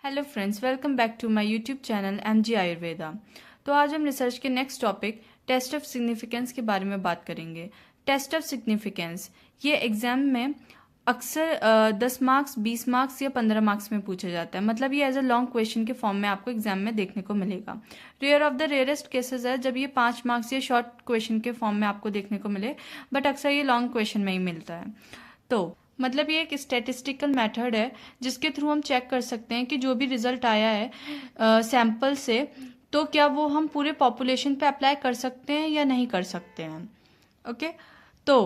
Hello friends, welcome back to my YouTube channel MG Ayurveda. तो आज हम रिसर्च के next topic test of significance के बारे में बात करेंगे। टेस्ट ऑफ सिग्निफिकेंस ये एग्जाम में अक्सर 10 मार्क्स, 20 मार्क्स या 15 मार्क्स में पूछा जाता है। मतलब ये एज अ लॉन्ग क्वेश्चन के फॉर्म में आपको एग्जाम में देखने को मिलेगा। Rare of the rarest cases है जब ये 5 मार्क्स या शॉर्ट क्वेश्चन के फॉर्म में आपको देखने को मिले, बट अक्सर ये लॉन्ग क्वेश्चन में ही मिलता है। तो मतलब ये एक स्टैटिस्टिकल मेथड है जिसके थ्रू हम चेक कर सकते हैं कि जो भी रिजल्ट आया है सैंपल से, तो क्या वो हम पूरे पॉपुलेशन पे अप्लाई कर सकते हैं या नहीं कर सकते हैं। ओके, तो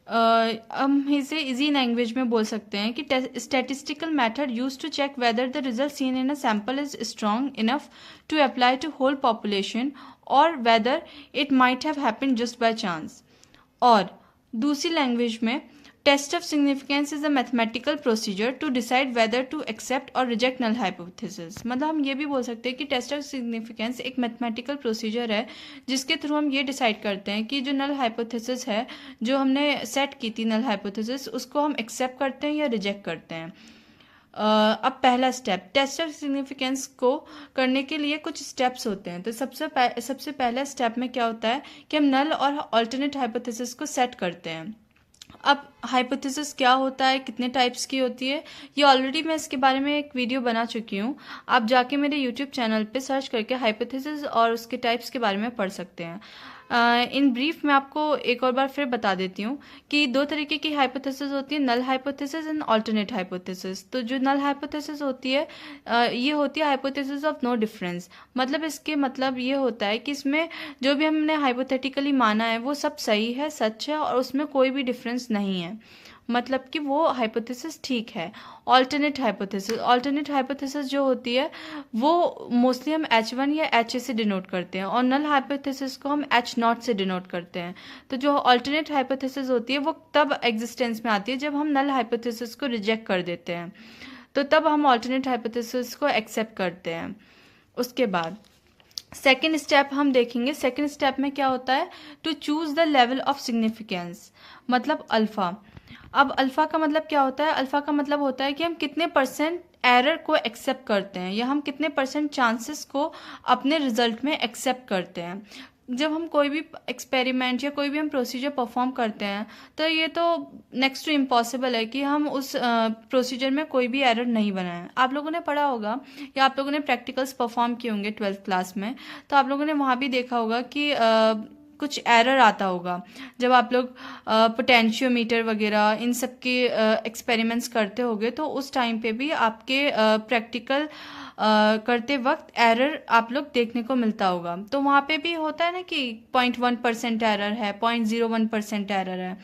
हम इसे इजी लैंग्वेज में बोल सकते हैं कि statistical method use to check whether the result seen in a sample is strong enough to apply to whole population और whether it might have happened just by chance. और दूसरी लैंग्वेज में test of significance is a mathematical procedure to decide whether to accept or reject null hypothesis. मतलब हम ये भी बोल सकते हैं कि टेस्ट ऑफ सिग्निफिकेंस एक मैथमेटिकल प्रोसीजर है जिसके थ्रू हम ये डिसाइड करते हैं कि जो नल हाइपोथेसिस है, जो हमने सेट की थी नल हाइपोथेसिस, उसको हम एक्सेप्ट करते हैं या रिजेक्ट करते हैं। अब पहला स्टेप, टेस्ट ऑफ सिग्निफिकेंस को करने के लिए कुछ स्टेप्स होते हैं। तो सबसे पहला स्टेप में क्या होता है कि हम नल और अल्टरनेट हाइपोथेसिस को सेट करते हैं। अब हाइपोथेसिस क्या होता है, कितने टाइप्स की होती है, ये ऑलरेडी मैं इसके बारे में एक वीडियो बना चुकी हूँ। आप जाके मेरे यूट्यूब चैनल पे सर्च करके हाइपोथेसिस और उसके टाइप्स के बारे में पढ़ सकते हैं। इन ब्रीफ मैं आपको एक और बार फिर बता देती हूँ कि दो तरीके की हाइपोथेसिस होती है, null hypothesis and alternate hypothesis. तो जो नल हाइपोथेसिस होती है ये होती है हाइपोथेसिस ऑफ नो डिफरेंस। मतलब इसके मतलब ये होता है कि इसमें जो भी हमने हाइपोथेटिकली माना है वो सब सही है, सच है और उसमें कोई भी डिफरेंस नहीं है। मतलब कि वो हाइपोथेसिस ठीक है। ऑल्टरनेट हाइपोथेसिस जो होती है वो मोस्टली हम H1 या HA से डिनोट करते हैं और नल हाइपोथेसिस को हम H0 से डिनोट करते हैं। तो जो ऑल्टरनेट हाइपोथेसिस होती है वो तब एग्जिस्टेंस में आती है जब हम नल हाइपोथेसिस को रिजेक्ट कर देते हैं, तो तब हम ऑल्टरनेट हाइपोथेसिस को एक्सेप्ट करते हैं। उसके बाद सेकेंड स्टेप हम देखेंगे। सेकेंड स्टेप में क्या होता है, to choose the level of significance, मतलब अल्फा। अब अल्फा का मतलब क्या होता है, अल्फा का मतलब होता है कि हम कितने परसेंट एरर को एक्सेप्ट करते हैं या हम कितने परसेंट चांसेस को अपने रिजल्ट में एक्सेप्ट करते हैं। जब हम कोई भी एक्सपेरिमेंट या कोई भी हम प्रोसीजर परफॉर्म करते हैं तो ये तो नेक्स्ट टू इम्पॉसिबल है कि हम उस प्रोसीजर में कोई भी एरर नहीं बनाएं। आप लोगों ने पढ़ा होगा या आप लोगों ने प्रैक्टिकल्स परफॉर्म किए होंगे 12th क्लास में, तो आप लोगों ने वहाँ भी देखा होगा कि कुछ एरर आता होगा जब आप लोग पोटेंशियोमीटर वगैरह इन सब के एक्सपेरिमेंट्स करते होगे, तो उस टाइम पे भी आपके प्रैक्टिकल करते वक्त एरर आप लोग देखने को मिलता होगा। तो वहाँ पे भी होता है ना कि 0.1% एरर है, 0.01% एरर है।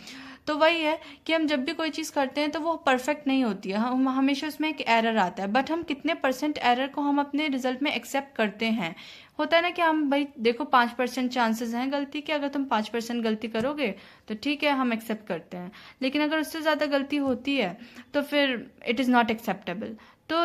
तो वही है कि हम जब भी कोई चीज़ करते हैं तो वो परफेक्ट नहीं होती है, हम हमेशा उसमें एक एरर आता है, बट हम कितने परसेंट एरर को हम अपने रिजल्ट में एक्सेप्ट करते हैं। होता है ना कि हम भाई देखो 5% चांसेस हैं गलती के, अगर तुम 5% गलती करोगे तो ठीक है, हम एक्सेप्ट करते हैं, लेकिन अगर उससे ज़्यादा गलती होती है तो फिर इट इज़ नॉट एक्सेप्टेबल। तो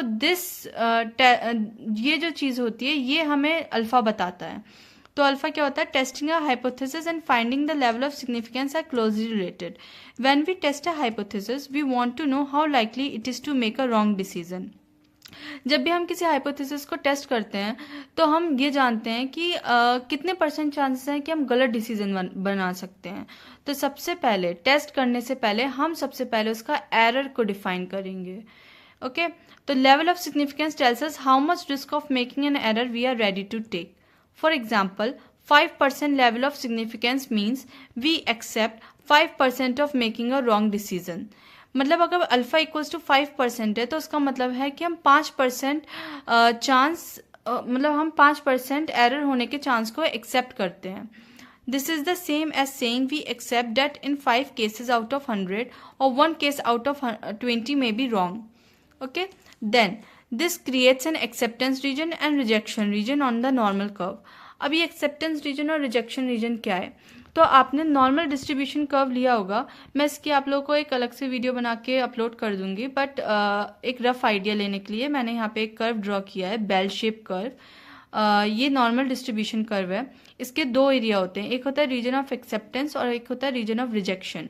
ये जो चीज़ होती है ये हमें अल्फा बताता है। तो अल्फा क्या होता है, testing a hypothesis and finding the level of significance are closely related. When we test a hypothesis we want to know how likely it is to make a wrong decision. जब भी हम किसी hypothesis को test करते हैं तो हम ये जानते हैं कि कितने परसेंट चांसेस हैं कि हम गलत डिसीजन बना सकते हैं। तो सबसे पहले टेस्ट करने से पहले हम सबसे पहले उसका एरर को डिफाइन करेंगे। ओके, तो level of significance tells us how much risk of making an error we are ready to take. For example, 5% level of significance means we accept 5% of making a wrong decision. मतलब अगर alpha equals to 5% है तो उसका मतलब है कि हम 5% chance मतलब हम 5% एरर होने के चांस को एक्सेप्ट करते हैं। This is the same as saying we accept that in 5 cases out of 100 or 1 case out of 20 may be wrong. Okay, then this creates an acceptance region and rejection region on the normal curve. अब ये acceptance reason और rejection reason क्या है, तो आपने normal distribution curve लिया होगा। मैं इसकी आप लोगों को एक अलग से वीडियो बना के अपलोड कर दूंगी, बट एक रफ आइडिया लेने के लिए मैंने यहाँ पे एक कर्व ड्रॉ किया है, बेल शेप कर्व। ये नॉर्मल डिस्ट्रीब्यूशन कर्व है। इसके दो एरिया होते हैं, एक होता है रीजन ऑफ एक्सेप्टेंस और एक होता है रीजन ऑफ रिजेक्शन।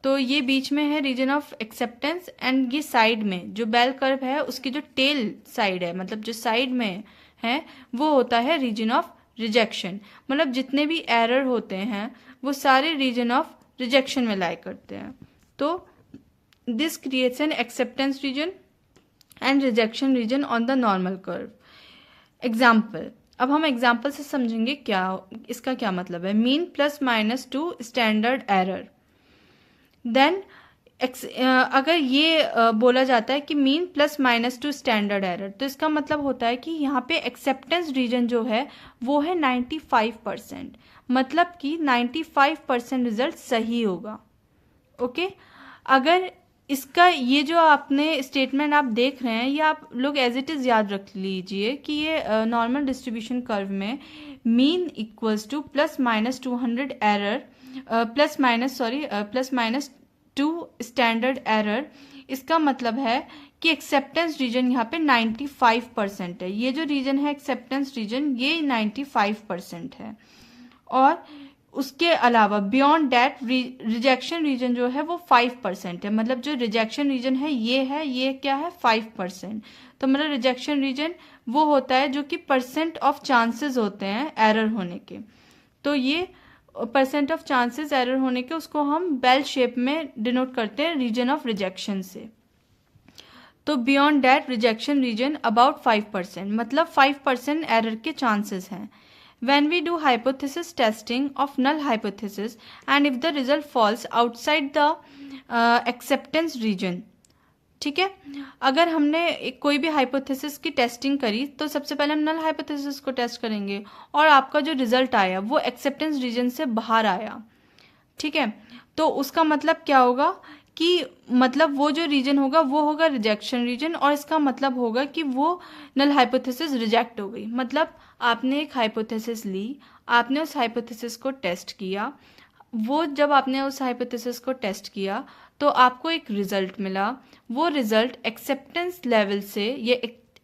तो ये बीच में है रीजन ऑफ एक्सेप्टेंस, एंड ये साइड में जो बेल कर्व है उसकी जो टेल साइड है, मतलब जो साइड में है, वो होता है रीजन ऑफ रिजेक्शन। मतलब जितने भी एरर होते हैं वो सारे रीजन ऑफ रिजेक्शन में लाई करते हैं। तो this creates an acceptance region and rejection region on the normal curve. Example, अब हम एग्जाम्पल से समझेंगे क्या इसका क्या मतलब है। Mean plus minus two standard error. Then अगर ये बोला जाता है कि mean plus minus two standard error, तो इसका मतलब होता है कि यहाँ पे एक्सेप्टेंस रीजन जो है वो है 95%, मतलब कि 95% रिजल्ट सही होगा। ओके, अगर इसका ये जो आपने स्टेटमेंट आप देख रहे हैं ये आप लोग एज इट इज़ याद रख लीजिए कि ये नॉर्मल डिस्ट्रीब्यूशन कर्व में mean equals two plus minus 200 error plus minus 2 standard error. इसका मतलब है कि एक्सेप्टेंस रीजन यहाँ पे 95% है। ये जो रीजन है एक्सेप्टेंस रीजन ये 95% है, और उसके अलावा बियॉन्ड दैट रिजेक्शन रीजन जो है वो 5% है। मतलब जो रिजेक्शन रीजन है ये क्या है 5%। तो मतलब रिजेक्शन रीजन वो होता है जो कि परसेंट ऑफ चांसेस होते हैं एरर होने के। तो ये परसेंट ऑफ चांसेस एरर होने के उसको हम बेल शेप में डिनोट करते हैं रीजन ऑफ रिजेक्शन से। तो beyond that rejection region about 5%, मतलब 5% एरर के चांसेस हैं। When we do hypothesis testing of null hypothesis and if the result falls outside the acceptance region, ठीक है, अगर हमने कोई भी हाइपोथेसिस की टेस्टिंग करी तो सबसे पहले हम नल हाइपोथेसिस को टेस्ट करेंगे और आपका जो रिजल्ट आया वो एक्सेप्टेंस रीजन से बाहर आया, ठीक है, तो उसका मतलब क्या होगा कि मतलब वो जो रीजन होगा वो होगा रिजेक्शन रीजन, और इसका मतलब होगा कि वो नल हाइपोथेसिस रिजेक्ट हो गई। मतलब आपने एक हाइपोथेसिस ली, आपने उस हाइपोथेसिस को टेस्ट किया, वो जब आपने उस हाइपोथेसिस को टेस्ट किया तो आपको एक रिजल्ट मिला, वो रिजल्ट एक्सेप्टेंस लेवल से ये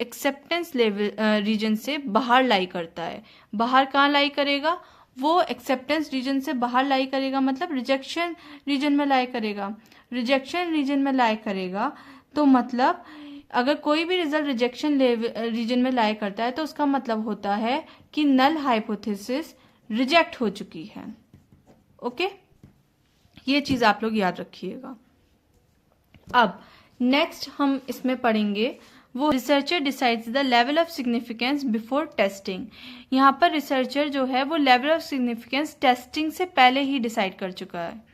एक्सेप्टेंस लेवल रीजन से बाहर लाई करता है। बाहर कहाँ लाई करेगा? वो एक्सेप्टेंस रीजन से बाहर लाई करेगा, मतलब रिजेक्शन रीजन में लाई करेगा। रिजेक्शन रीजन में लाई करेगा तो मतलब अगर कोई भी रिजल्ट रिजेक्शन रीजन में लाई करता है तो उसका मतलब होता है कि नल हाइपोथेसिस रिजेक्ट हो चुकी है। ओके, ये चीज आप लोग याद रखिएगा। अब नेक्स्ट हम इसमें पढ़ेंगे वो researcher decides the level of significance before testing. यहाँ पर रिसर्चर जो है वो लेवल ऑफ सिग्निफिकेंस टेस्टिंग से पहले ही डिसाइड कर चुका है।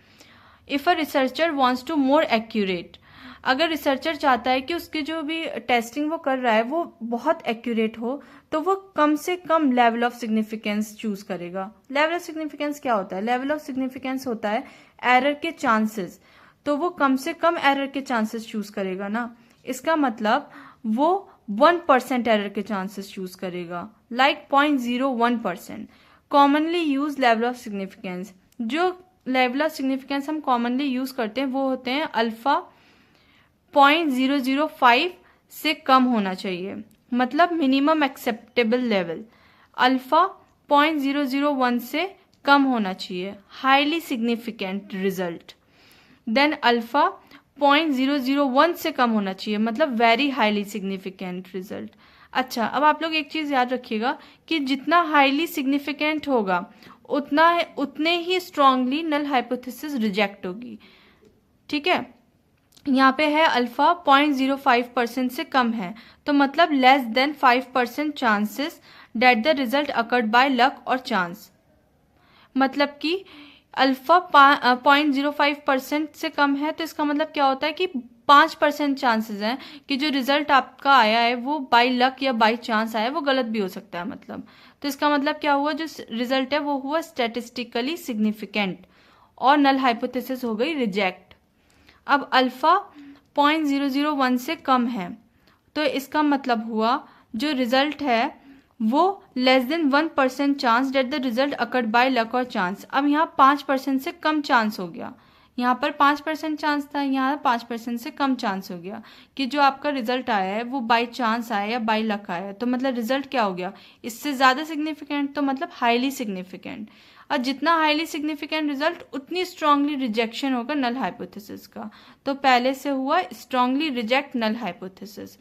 If a researcher wants to more accurate, अगर रिसर्चर चाहता है कि उसकी जो भी टेस्टिंग वो कर रहा है वो बहुत एक्यूरेट हो तो वो कम से कम लेवल ऑफ सिग्निफिकेंस चूज करेगा। लेवल ऑफ सिग्निफिकेंस क्या होता है? लेवल ऑफ सिग्निफिकेंस होता है एरर के चांसेस, तो वो कम से कम एरर के चांसेस चूज करेगा ना। इसका मतलब वो 1% एरर के चांसेस चूज करेगा, like 0.01%। Commonly use level of significance, जो लेवल ऑफ सिग्निफिकेंस हम कॉमनली यूज करते हैं वो होते हैं अल्फा 0.005 से कम होना चाहिए, मतलब मिनिमम एक्सेप्टेबल लेवल। अल्फा 0.001 से कम होना चाहिए, highly significant result. Then alpha 0.001 से कम होना चाहिए, मतलब वेरी हाईली सिग्निफिकेंट रिजल्ट। अच्छा, अब आप लोग एक चीज याद रखिएगा कि जितना हाईली सिग्निफिकेंट होगा उतने ही स्ट्रांगली नल हाइपोथेसिस रिजेक्ट होगी। ठीक है, यहाँ पे है अल्फा 0.05% से कम है, तो मतलब less than 5% chances that the result occurred by luck और चांस। मतलब कि अल्फा 0.05% से कम है तो इसका मतलब क्या होता है कि 5% चांसेस हैं कि जो रिजल्ट आपका आया है वो बाय लक या बाय चांस आया है, वो गलत भी हो सकता है। मतलब तो इसका मतलब क्या हुआ, जो रिजल्ट है वो हुआ स्टैटिस्टिकली सिग्निफिकेंट और नल हाइपोथेसिस हो गई रिजेक्ट। अब अल्फा 0.001 से कम है तो इसका मतलब हुआ जो रिजल्ट है वो less than 1% chance that the result occurred by luck और चांस। अब यहाँ 5% से कम चांस हो गया यहाँ पर 5% चांस था, यहाँ 5% से कम चांस हो गया कि जो आपका रिजल्ट आया है वो बाई चांस आया या बाई लक आया, तो मतलब रिजल्ट क्या हो गया, इससे ज़्यादा सिग्निफिकेंट, तो मतलब हाईली सिग्निफिकेंट। और जितना हाईली सिग्निफिकेंट रिजल्ट उतनी स्ट्रांगली रिजेक्शन होगा नल हाइपोथेसिस का। तो पहले से हुआ strongly reject null hypothesis.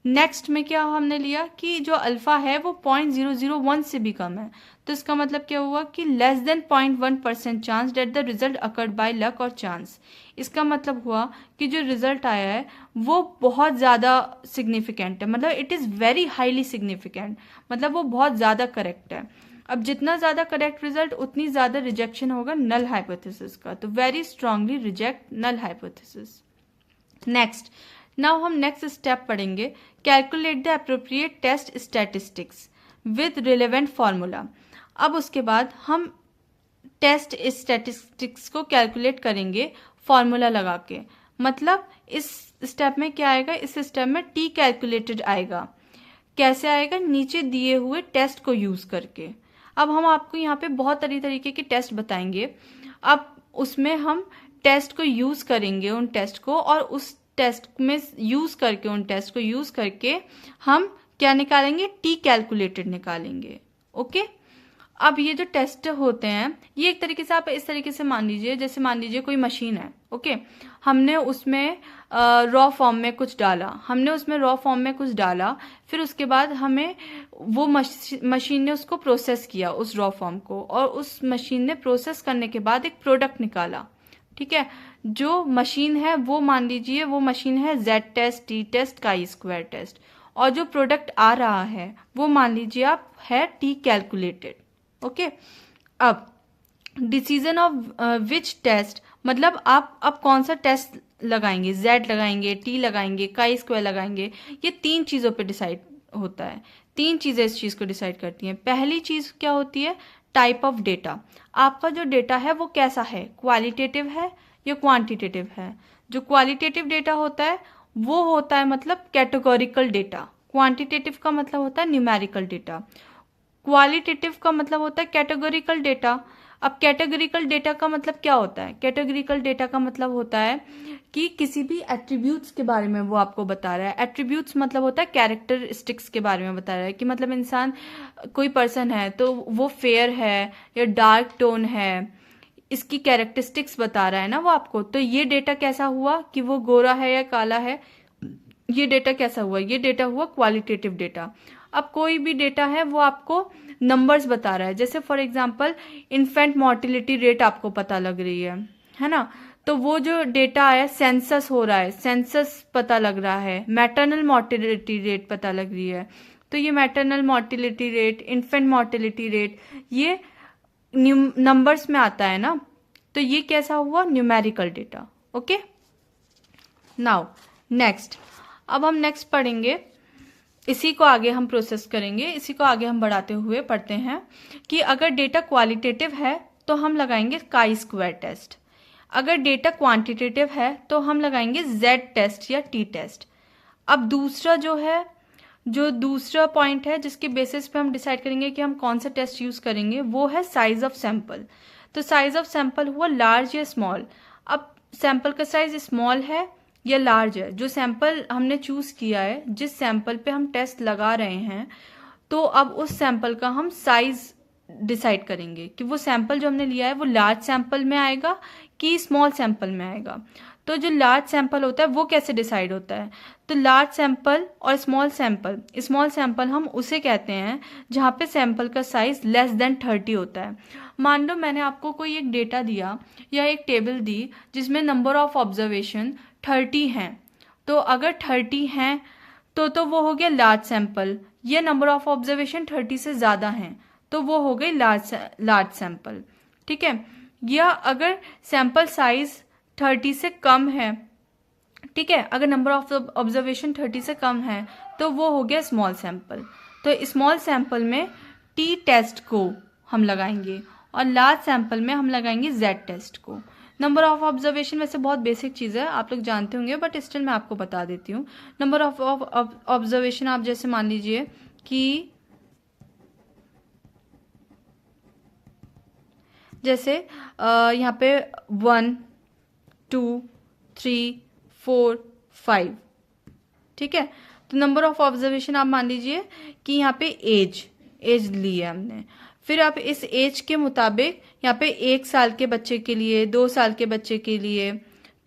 Next में क्या हमने लिया कि जो अल्फा है वो 0.001 से भी कम है, तो इसका मतलब क्या हुआ कि less than 0.1% chance that the result occurred by luck और चांस। इसका मतलब हुआ कि जो रिजल्ट आया है वो बहुत ज़्यादा सिग्निफिकेंट है, मतलब it is very highly significant, मतलब वो बहुत ज़्यादा करेक्ट है। अब जितना ज़्यादा करेक्ट रिजल्ट उतनी ज़्यादा रिजेक्शन होगा नल हाइपोथेसिस का, तो very strongly reject null hypothesis. Next, now हम नेक्स्ट स्टेप पढ़ेंगे, calculate the appropriate test statistics with relevant formula. अब उसके बाद हम टेस्ट स्टैटिस्टिक्स को कैलकुलेट करेंगे फार्मूला लगा के। मतलब इस स्टेप में क्या आएगा, इस स्टेप में टी कैलकुलेटेड आएगा। कैसे आएगा, नीचे दिए हुए टेस्ट को यूज करके। अब हम आपको यहाँ पे बहुत तरीके के टेस्ट बताएंगे, अब उसमें हम टेस्ट को यूज करेंगे, उन टेस्ट को, और उस टेस्ट में यूज करके, उन टेस्ट को यूज करके हम क्या निकालेंगे, टी कैलकुलेटेड निकालेंगे। ओके, अब ये जो टेस्ट होते हैं ये एक तरीके से आप इस तरीके से मान लीजिए, जैसे मान लीजिए कोई मशीन है, ओके, हमने उसमें रॉ फॉर्म में कुछ डाला, फिर उसके बाद हमें वो मशीन ने उसको प्रोसेस किया उस रॉ फॉर्म को, और उस मशीन ने प्रोसेस करने के बाद एक प्रोडक्ट निकाला। ठीक है, जो मशीन है वो मान लीजिए वो मशीन है Z test, T test, chi square test, और जो प्रोडक्ट आ रहा है वो मान लीजिए आप है टी कैलकुलेटेड। ओके, अब डिसीजन ऑफ विच टेस्ट, मतलब आप अब कौन सा टेस्ट लगाएंगे, जेड लगाएंगे, टी लगाएंगे, काई स्क्वायर लगाएंगे, ये 3 चीज़ों पे डिसाइड होता है। 3 चीज़ें इस चीज़ को डिसाइड करती हैं। पहली चीज़ क्या होती है, टाइप ऑफ डेटा। आपका जो डेटा है वो कैसा है, क्वालिटेटिव है या क्वांटिटेटिव है। जो क्वालिटेटिव डेटा होता है वो होता है मतलब कैटेगोरिकल डेटा, क्वांटिटेटिव का मतलब होता है न्यूमेरिकल डेटा, क्वालिटेटिव का मतलब होता है कैटेगोरिकल डेटा। अब कैटेगोरिकल डेटा का मतलब क्या होता है, कैटेगोरिकल डेटा का मतलब होता है कि किसी भी एट्रीब्यूट्स के बारे में वो आपको बता रहा है। एट्रीब्यूट्स मतलब होता है कैरेक्टरिस्टिक्स के बारे में बता रहा है कि मतलब इंसान, कोई पर्सन है तो वो फेयर है या डार्क टोन है, इसकी कैरेक्टरिस्टिक्स बता रहा है ना वो आपको। तो ये डेटा कैसा हुआ कि वो गोरा है या काला है, ये डेटा कैसा हुआ, ये डेटा हुआ क्वालिटेटिव डेटा। अब कोई भी डेटा है वो आपको नंबर्स बता रहा है, जैसे for example infant mortality rate आपको पता लग रही है ना, तो वो जो डेटा है, सेंसस हो रहा है, सेंसस पता लग रहा है, मैटरनल मोर्टिलिटी रेट पता लग रही है, तो ये maternal mortality rate, infant mortality rate, ये नंबर्स में आता है ना, तो ये कैसा हुआ, numerical data. Okay, now next, अब हम नेक्स्ट पढ़ेंगे, इसी को आगे हम प्रोसेस करेंगे, इसी को आगे हम बढ़ाते हुए पढ़ते हैं कि अगर डेटा क्वालिटेटिव है तो हम लगाएंगे काई स्क्वायर टेस्ट, अगर डेटा क्वांटिटेटिव है तो हम लगाएंगे जेड टेस्ट या टी टेस्ट। अब दूसरा जो है, जो दूसरा पॉइंट है जिसके बेसिस पे हम डिसाइड करेंगे कि हम कौन सा टेस्ट यूज करेंगे, वो है साइज ऑफ सैंपल। तो साइज ऑफ सैंपल हुआ लार्ज या स्मॉल। अब सैंपल का साइज स्मॉल है या लार्ज है, जो सैंपल हमने चूज किया है, जिस सैंपल पे हम टेस्ट लगा रहे हैं, तो अब उस सैंपल का हम साइज डिसाइड करेंगे कि वो सैंपल जो हमने लिया है वो लार्ज सैंपल में आएगा कि स्मॉल सैंपल में आएगा। तो जो लार्ज सैंपल होता है वो कैसे डिसाइड होता है, तो लार्ज सैंपल और स्मॉल सैंपल हम उसे कहते हैं जहाँ पे सैंपल का साइज लेस देन 30 होता है। मान लो मैंने आपको कोई एक डेटा दिया या एक टेबल दी जिसमें नंबर ऑफ ऑब्जर्वेशन 30 हैं, तो अगर 30 हैं तो वो हो गया लार्ज सैंपल, ये नंबर ऑफ ऑब्जर्वेशन 30 से ज़्यादा हैं तो वो हो गई लार्ज सैंपल। ठीक है, या अगर सैंपल साइज 30 से कम है, ठीक है, अगर नंबर ऑफ ऑब्जर्वेशन 30 से कम है तो वो हो गया स्मॉल सैंपल। तो स्मॉल सैंपल में टी टेस्ट को हम लगाएंगे और लार्ज सैंपल में हम लगाएंगे जेड टेस्ट को। नंबर ऑफ ऑब्जर्वेशन वैसे बहुत बेसिक चीज़ है, आप लोग जानते होंगे, बट स्टिल मैं आपको बता देती हूँ। नंबर ऑफ ऑब्जर्वेशन आप जैसे मान लीजिए कि जैसे यहाँ पे 1, 2, 3, 4, 5। ठीक है, तो नंबर ऑफ ऑब्जर्वेशन आप मान लीजिए कि यहाँ पे एज ली है हमने। फिर आप इस एज के मुताबिक यहाँ पे 1 साल के बच्चे के लिए, 2 साल के बच्चे के लिए,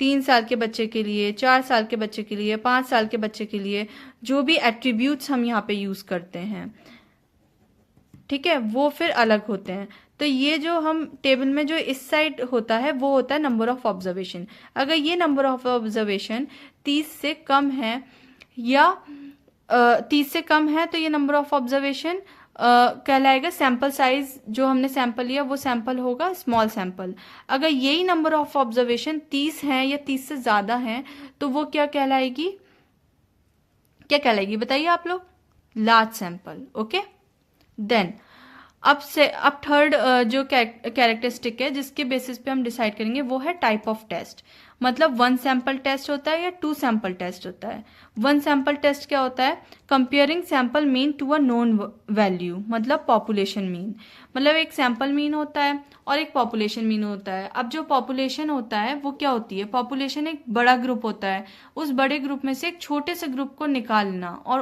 3 साल के बच्चे के लिए, 4 साल के बच्चे के लिए, 5 साल के बच्चे के लिए जो भी एट्रीब्यूट्स हम यहाँ पे यूज करते हैं, ठीक है, वो फिर अलग होते हैं। तो ये जो हम टेबल में जो इस साइड होता है वो होता है नंबर ऑफ ऑब्जर्वेशन। अगर ये नंबर ऑफ ऑब्जर्वेशन 30 से कम है या 30 से कम है तो ये नंबर ऑफ ऑब्जर्वेशन कहलाएगा सैंपल साइज। जो हमने सैंपल लिया वो सैंपल होगा स्मॉल सैंपल। अगर यही नंबर ऑफ ऑब्जर्वेशन 30 है या 30 से ज्यादा है तो वो क्या कहलाएगी, बताइए आप लोग, लार्ज सैंपल। ओके, देन अब थर्ड जो कैरेक्टरिस्टिक है जिसके बेसिस पे हम डिसाइड करेंगे वो है टाइप ऑफ टेस्ट। मतलब 1 सैंपल टेस्ट होता है या 2 सैंपल टेस्ट होता है। 1 सैंपल टेस्ट क्या होता है, comparing sample mean to a known value, मतलब पॉपुलेशन मीन। मतलब एक सैंपल मीन होता है और एक पॉपुलेशन मीन होता है। अब जो पॉपुलेशन होता है वो क्या होती है, पॉपुलेशन एक बड़ा ग्रुप होता है, उस बड़े ग्रुप में से एक छोटे से ग्रुप को निकालना और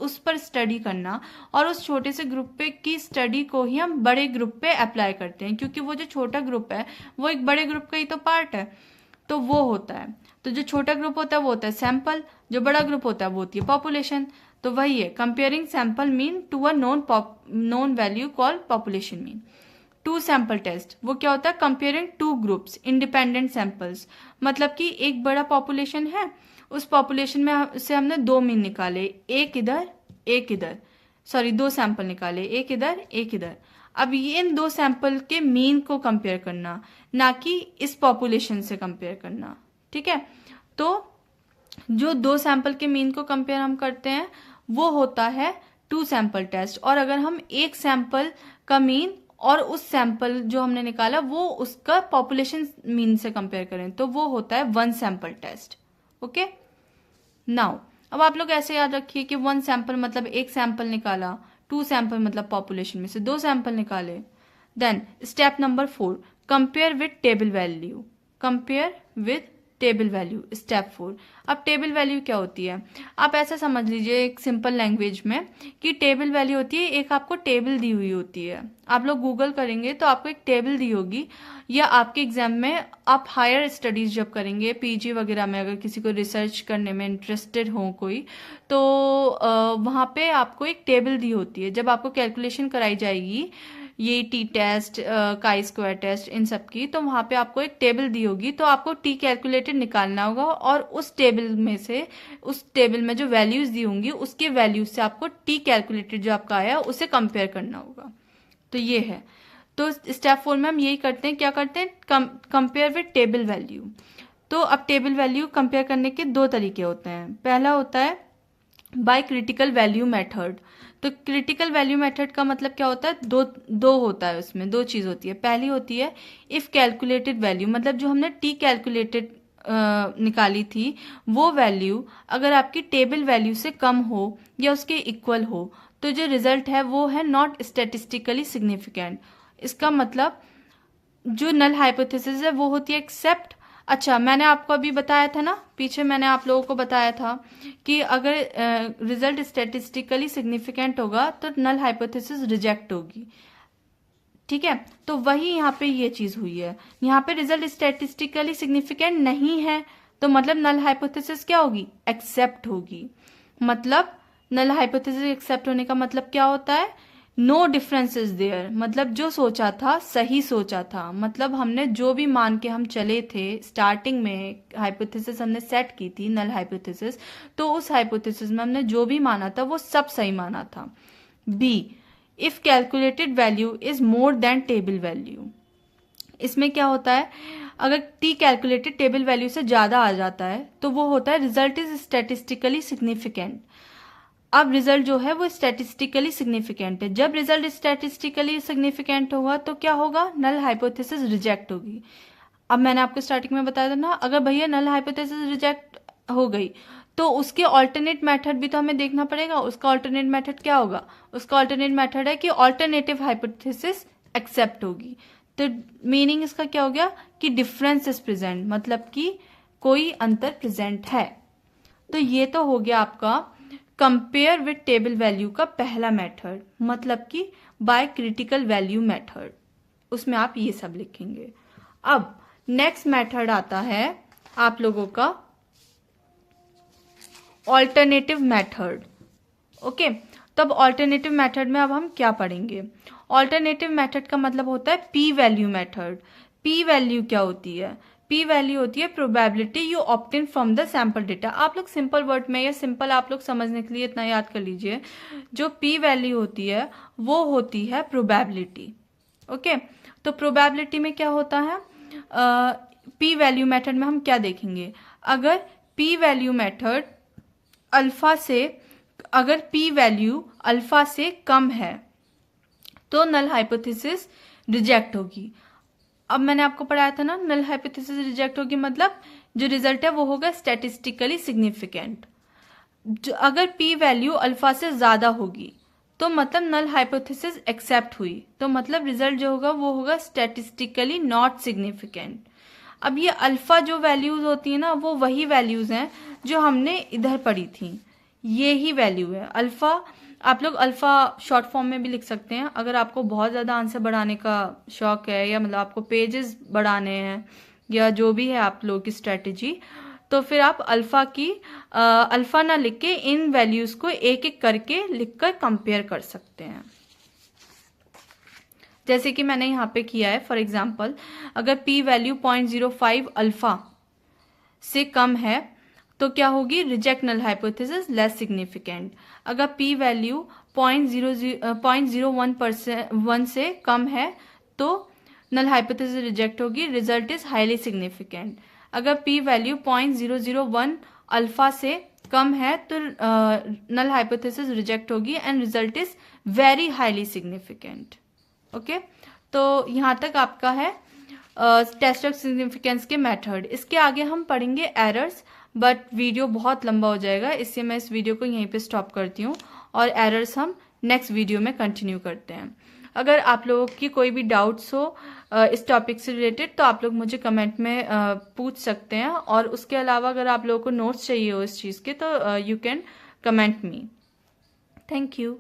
उस पर स्टडी करना, और उस छोटे से ग्रुप पे की स्टडी को ही हम बड़े ग्रुप पे अप्लाई करते हैं, क्योंकि वो जो छोटा ग्रुप है वो एक बड़े ग्रुप का ही तो पार्ट है, तो वो होता है। तो जो छोटा ग्रुप होता है वो होता है सैंपल, जो बड़ा ग्रुप होता है वो होती है पॉपुलेशन। तो वही है comparing sample mean to a known value called population mean. 2 sample test वो क्या होता है, कंपेयरिंग 2 ग्रुप्स इंडिपेंडेंट सैंपल्स। मतलब कि एक बड़ा पॉपुलेशन है, उस पॉपुलेशन में से हमने 2 मीन निकाले, एक इधर, सॉरी 2 सैंपल निकाले, एक इधर। अब ये इन 2 सैंपल के मीन को कंपेयर करना, ना कि इस पॉपुलेशन से कंपेयर करना। ठीक है, तो जो 2 सैंपल के मीन को कंपेयर हम करते हैं वो होता है 2 सैंपल टेस्ट। और अगर हम एक सैंपल का मीन और उस सैंपल जो हमने निकाला वो उसका पॉपुलेशन मीन से कंपेयर करें तो वो होता है 1 सैंपल टेस्ट। ओके, नाउ अब आप लोग ऐसे याद रखिए कि 1 सैंपल मतलब एक सैंपल निकाला, 2 सैंपल मतलब पॉपुलेशन में से 2 सैंपल निकाले। Then step number 4, compare with table value. Step 4। अब टेबल वैल्यू क्या होती है, आप ऐसा समझ लीजिए एक सिंपल लैंग्वेज में कि टेबल वैल्यू होती है, एक आपको टेबल दी हुई होती है। आप लोग गूगल करेंगे तो आपको एक टेबल दी होगी, या आपके एग्जाम में आप हायर स्टडीज जब करेंगे, पीजी वगैरह में अगर किसी को रिसर्च करने में इंटरेस्टेड हो कोई, तो वहाँ पे आपको एक टेबल दी होती है। जब आपको कैलकुलेशन कराई जाएगी ये T test, chi square test, इन सब की, तो वहाँ पे आपको एक टेबल दी होगी, तो आपको टी कैलकुलेटेड निकालना होगा और उस टेबल में जो वैल्यूज दी होंगी उसके वैल्यूज से आपको टी कैलकुलेटेड जो आपका आया उसे कंपेयर करना होगा। तो ये है, तो स्टेप 4 में हम यही करते हैं, क्या करते हैं, कंपेयर विथ टेबल वैल्यू। तो अब टेबल वैल्यू कंपेयर करने के 2 तरीके होते हैं। पहला होता है बाय क्रिटिकल वैल्यू मेथड। तो क्रिटिकल वैल्यू मेथड का मतलब क्या होता है, दो होता है, उसमें 2 चीज होती है। पहली होती है इफ कैलकुलेटेड वैल्यू, मतलब जो हमने टी कैलकुलेटेड निकाली थी वो वैल्यू अगर आपकी टेबल वैल्यू से कम हो या उसके इक्वल हो तो जो रिजल्ट है वो है नॉट स्टैटिस्टिकली सिग्निफिकेंट। इसका मतलब जो नल हाइपोथेसिस है वो होती है एक्सेप्ट। अच्छा, मैंने आपको अभी बताया था ना, पीछे मैंने आप लोगों को बताया था कि अगर रिजल्ट स्टैटिस्टिकली सिग्निफिकेंट होगा तो नल हाइपोथेसिस रिजेक्ट होगी। ठीक है, तो वही यहाँ पे ये चीज हुई है। यहाँ पे रिजल्ट स्टैटिस्टिकली सिग्निफिकेंट नहीं है तो मतलब नल हाइपोथेसिस क्या होगी, एक्सेप्ट होगी। मतलब नल हाइपोथेसिस एक्सेप्ट होने का मतलब क्या होता है, नो डिफरेंस इज देयर, मतलब जो सोचा था सही सोचा था। मतलब हमने जो भी मान के हम चले थे स्टार्टिंग में, हाइपोथेसिस हमने सेट की थी नल हाइपोथेसिस, तो उस हाइपोथेसिस में हमने जो भी माना था वो सब सही माना था। B, if calculated value is more than table value. इसमें क्या होता है, अगर टी कैलकुलेटेड टेबल वैल्यू से ज्यादा आ जाता है तो वो होता है रिजल्ट इज स्टैटिस्टिकली सिग्निफिकेंट। अब रिजल्ट जो है वो स्टैटिस्टिकली सिग्निफिकेंट है। जब रिजल्ट स्टैटिस्टिकली सिग्निफिकेंट होगा तो क्या होगा, नल हाइपोथेसिस रिजेक्ट होगी। अब मैंने आपको स्टार्टिंग में बताया था ना, अगर भैया नल हाइपोथेसिस रिजेक्ट हो गई तो उसके ऑल्टरनेट मेथड भी तो हमें देखना पड़ेगा। उसका ऑल्टरनेट मेथड क्या होगा, उसका ऑल्टरनेट मेथड है कि ऑल्टरनेटिव हाइपोथेसिस एक्सेप्ट होगी। तो मीनिंग इसका क्या हो गया कि डिफरेंस इज प्रेजेंट, मतलब कि कोई अंतर प्रेजेंट है। तो ये तो हो गया आपका कंपेयर विथ टेबल वैल्यू का पहला मेथड, मतलब कि बाय क्रिटिकल वैल्यू मेथड, उसमें आप ये सब लिखेंगे। अब नेक्स्ट मेथड आता है आप लोगों का ऑल्टरनेटिव मेथड। ओके, तो अब ऑल्टरनेटिव मेथड में अब हम क्या पढ़ेंगे? ऑल्टरनेटिव मेथड का मतलब होता है P value method. P value क्या होती है? पी वैल्यू होती है probability you obtain from the sample data. आप लोग सिंपल वर्ड में या सिंपल आप लोग समझने के लिए इतना याद कर लीजिए, जो पी वैल्यू होती है वो होती है प्रोबेबिलिटी। ओके, तो प्रोबेबिलिटी में क्या होता है? पी वैल्यू मेथड में हम क्या देखेंगे? अगर पी वैल्यू मेथड अल्फा से, अगर पी वैल्यू अल्फा से कम है तो नल हाइपोथेसिस रिजेक्ट होगी। अब मैंने आपको पढ़ाया था ना, नल हाइपोथेसिस रिजेक्ट होगी मतलब जो रिजल्ट है वो होगा स्टैटिस्टिकली सिग्निफिकेंट। अगर पी वैल्यू अल्फा से ज्यादा होगी तो मतलब नल हाइपोथेसिस एक्सेप्ट हुई, तो मतलब रिजल्ट जो होगा वो होगा स्टैटिस्टिकली नॉट सिग्निफिकेंट। अब ये अल्फा जो वैल्यूज होती है ना, वो वही वैल्यूज हैं जो हमने इधर पढ़ी थी, ये ही वैल्यू है अल्फा। आप लोग अल्फा शॉर्ट फॉर्म में भी लिख सकते हैं अगर आपको बहुत ज़्यादा आंसर बढ़ाने का शौक है, या मतलब आपको पेजेस बढ़ाने हैं, या जो भी है आप लोगों की स्ट्रेटेजी, तो फिर आप अल्फा ना लिख के इन वैल्यूज को एक एक करके लिखकर कंपेयर कर सकते हैं, जैसे कि मैंने यहाँ पे किया है। फॉर एग्जाम्पल, अगर पी वैल्यू 0.05 अल्फा से कम है तो क्या होगी? Reject null hypothesis less significant. अगर पी वैल्यू 0.01 से कम है तो नल हाइपोथेसिस रिजेक्ट होगी, रिजल्ट इज हाईली सिग्निफिकेंट। अगर पी वैल्यू 0.001 अल्फा से कम है तो नल हाइपोथेसिस रिजेक्ट होगी and result is very highly significant. Okay, तो यहाँ तक आपका है टेस्ट ऑफ सिग्निफिकेंस के मेथड। इसके आगे हम पढ़ेंगे एरर्स, बट वीडियो बहुत लंबा हो जाएगा, इसलिए मैं इस वीडियो को यहीं पे स्टॉप करती हूँ और एरर्स हम नेक्स्ट वीडियो में कंटिन्यू करते हैं। अगर आप लोगों की कोई भी डाउट्स हो इस टॉपिक से रिलेटेड तो आप लोग मुझे कमेंट में पूछ सकते हैं, और उसके अलावा अगर आप लोगों को नोट्स चाहिए हो इस चीज़ के तो you can comment me. Thank you.